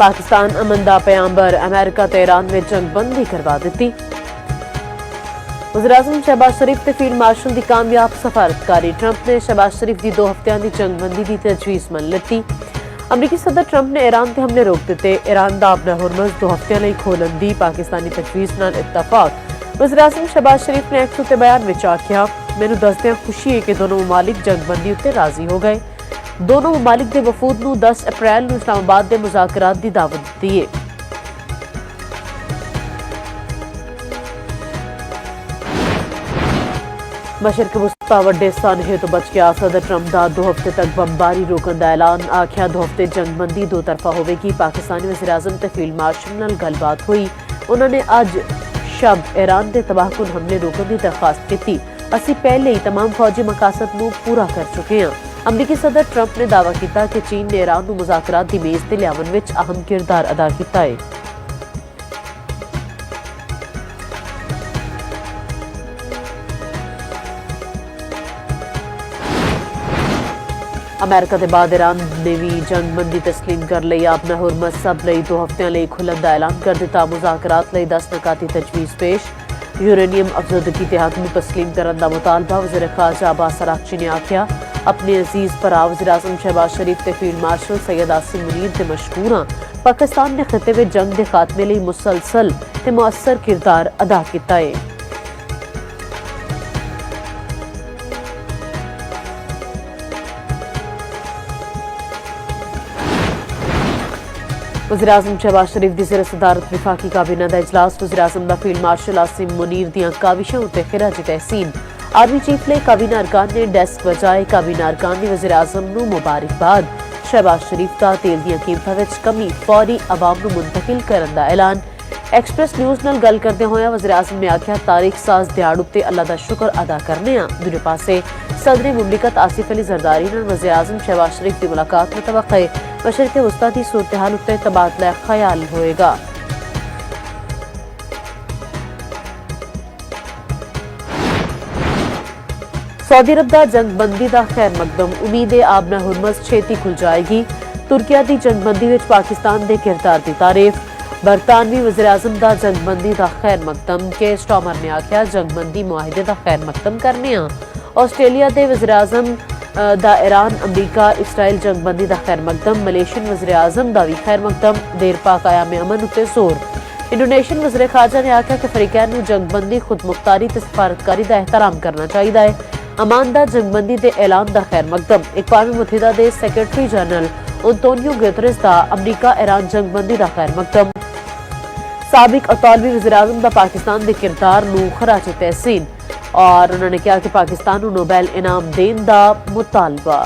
पाकिस्तान अमन दा प्यांबर अमेरिका ते ईरान में जंगबंदी करवा दी। वज़ीर-ए-आज़म शहबाज शरीफ ते फील्ड मार्शल की कामयाब सफारतकारी। ट्रंप ने शहबाज शरीफ की 2 हफ्तियां की जंगबंदी की तजवीज़ मन लती। अमरीकी सदर ट्रंप ने ईरान ते हमले रोक दिते। ईरान दा अपना हुरमज़ 2 हफ्तियां लई खोलन दी पाकिस्तानी तजवीज़ नाल इत्तफाक। वज़ीर-ए-आज़म शहबाज शरीफ ने एक्स उत्ते बयान विच आखिया, मैनू दसदियां खुशी है कि दोनों ममालिक जंगबंदी उत्ते राजी हो गए। दोनों ममालिक के वफूद नूं 10 अप्रैल नूं इस्लामाबाद के मुज़ाकरात की दावत दी है। मशरक़ वस्ता वड्डे सानहे तो बच गया। सदर ट्रंप का 2 हफ्ते तक बमबारी रोकने का ऐलान। आख्या 2 हफ्ते जंगबंदी 2 तरफा होगी। पाकिस्तानी वज़ीर-ए-आज़म ते फील्ड मार्शल नाल गलबात हुई। उन्होंने अज शब ईरान के तबाहकुन हमले रोकने की दरखास्त की। असी पहले ही तमाम फौजी मकासद नूं पूरा कर चुके हैं। अमरीकी सदर ट्रंप ने दावा किया कि चीन ने ईरान नूं मुज़ाकरात की मेज़ ते लियावन विच अहम किरदार अदा किया है। अमेरिका के बाद ईरान ने भी जंगबंदी तस्लीम कर ली। अपना हुरमज़ सब लई 2 हफ्तियां लई खुलन का ऐलान कर दिता। मुज़ाकरात लई 10 नकाती तजवीज़ पेश। यूरेनियम अफजदगी ते हक नूं तस्लीम करने का मुतालबा। वज़ीर ख़ारजा अब्बास अराग़ची ने आख्या, अपने अजीज भरा वज़ीर-ए-आज़म शहबाज शरीफ ते फील्ड मार्शल सैयद आसिम मुनीर ते मशहूर हाँ। पाकिस्तान ने खिते में जंग के खात्मे लई मुसलसल ते मुअस्सर किरदार अदा किया है। वज़ीर-ए-आज़म शहबाज शरीफ की ज़ेर सदारत विफाकी काबीना का इजलास। वज़ीर-ए-आज़म दा फील्ड मार्शल आसिम मुनीर दियां काविशां उत्ते खिराज तहसीन। आर्मी चीफ ले काबीना अरकान ने डेस्क बजाए। काबीना अरकान दी वज़ीर-ए-आज़म नूं मुबारकबाद। शहबाज शरीफ का तेल दियां कीमतां विच कमी फौरी अवाम नूं मुंतकिल करने का ऐलान। एक्सप्रैस न्यूज़ नाल गल करदे होया वज़ीर-ए-आज़म ने आख्या, तारीख साज दिहाड़ उत्ते अल्लाह दा शुक्र अदा करने आ। दूजे पासे सदर मुमलिकत आसिफ अली जरदारी नाल वज़ीर-ए-आज़म शहबाज शरीफ की मुलाकात मुतवक्का है। मशरक़ वस्ता की सूरत हाल उत्ते तबादला ख्याल होएगा। सऊदी अरब का जंगबंदी का खैर मकदम। उम्मीद है आबना हुरमज़ छेती खुल जाएगी। तुर्किया की जंगबंदी विच पाकिस्तान के किरदार की तारीफ। बरतानवी वज़ीर-ए-आज़म का जंगबंदी का खैर मकदम। के स्टॉमर ने आख्या, जंगबंदी मुआहिदे का खैर मकदम करने आ। ऑस्ट्रेलिया के वज़ीर-ए-आज़म दा ईरान अमरीका इसराइल जंगबंदी का खैर मकदम। मलेशियन वज़ीर-ए-आज़म दा भी खैर मकदम। देर पा क़याम अमन उत्ते जोर। इंडोनेशियन वज़ीर ख़ारजा ने आख्या कि फरीकैन नूं जंगबंदी खुद मुख्तारी ते सफारतकारी का एहतराम करना चाहिए है। अमान दा जंगबंदी के ऐलान का खैर मकदम। अक़वाम मुत्तहिदा के सैक्रटरी जनरल अंतोनियो गुतरेस का अमरीका ईरान जंगबंदी का खैर मकदम। साबिक अतालवी वज़ीर-ए-आज़म दा पाकिस्तान के किरदार नूं खराज तहसीन। और उन्होंने कहा कि पाकिस्तान नूं नोबेल इनाम देने का मुतालबा।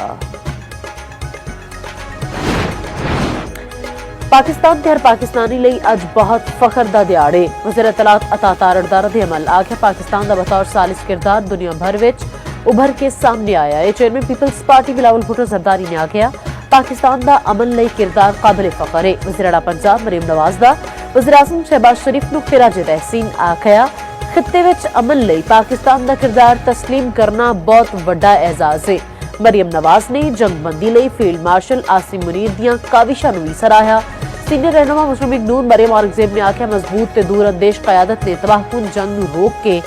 पाकिस्तान ते हर पाकिस्तानी लई अज बहुत फखर दा दिहाड़े। वज़ीर इत्तलात अता तारड़दार दे अमल आख्या, पाकिस्तान दा बतौर सालिस किरदार दुनिया भर विच उभर के सामने आया है। Chairman Peoples Party Bilawal Bhutto Zardari ने आख्या, पाकिस्तान दा अमन लई किरदार काबिल फखर है। वज़ीर आला पंजाब मरीम नवाज दा वज़ीर-ए-आज़म शहबाज शरीफ नूं खिराज तहसीन। आख्या, खिते विच अमन लई पाकिस्तान का किरदार तस्लीम करना बहुत वड्डा एजाज है। मरीम नवाज ने जंगबंदी लई फील्ड मार्शल आसिम मुनीर दियां काविशां नूं भी सराहया। सीनियर रहनुमा मुस्लिम लीग नून मरीम औरंगजेब ने आख्या, मजबूत ते दूरअंदेश क़यादत ने तबाहकुन जंग नूं रोक के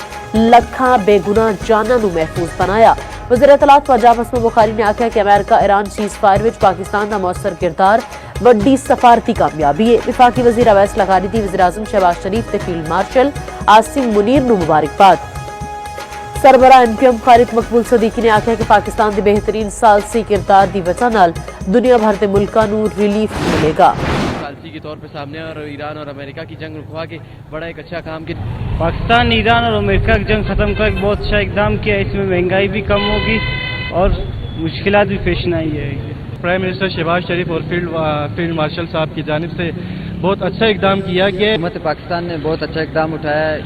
लखां बेगुनाह जानां नूं महफूज बनाया। वज़ीर इत्तलात ख्वाजा मसमा बुखारी ने आख्या कि America Iran seize fire which Pakistan का मुअस्सर किरदार वड्डी सफारती कामयाबी है। विफाकी वज़ीर अवैस लगारी दी वज़ीर-ए-आज़म शहबाज शरीफ ते फील्ड मार्शल आसिम मुनीर नूं मुबारकबाद। सरबराह एमपीएम खालिद मकबूल सदीकी ने आख्या कि पाकिस्तान के बेहतरीन सालसी किरदार की वजह नाल दुनिया भर के मुल्कां नूं रिलीफ मिलेगा। सालसी के तौर पर सामने और ईरान और अमेरिका की जंग रुकवा के बड़ा एक अच्छा काम किया। पाकिस्तान ईरान और अमेरिका की जंग खत्म कर बहुत अच्छा इकदाम किया। इसमें महंगाई भी कम होगी और मुश्किलात भी पेश नहीं आएगी। प्राइम मिनिस्टर शहबाज शरीफ और फील्ड मार्शल साहब की जानिब से बहुत अच्छा इकदाम किया गया। हुकूमत पाकिस्तान ने बहुत अच्छा इकदाम उठाया है।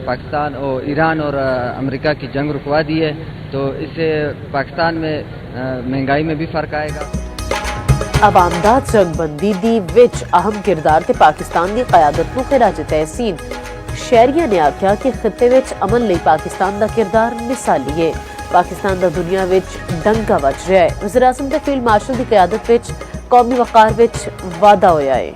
पाकिस्तान और ईरान और अमेरिका की जंग रुकवा दी है, तो इससे पाकिस्तान में महंगाई में भी फ़र्क आएगा। अवाम दा जंगबंदी दी विच अहम किरदार ते पाकिस्तान की क़यादत नूं खिराज तहसीन। शहरिया ने आख्या कि खिते विच अमन लई पाकिस्तान का किरदार मिसाली है। पाकिस्तान का दुनिया विच डंका वज रहा है। वज़ीर-ए-आज़म ते फील्ड मार्शल की क़यादत विच ਕੌਮੀ ਵਕਾਰ ਵਿੱਚ ਵਾਧਾ ਹੋਇਆ ਹੈ।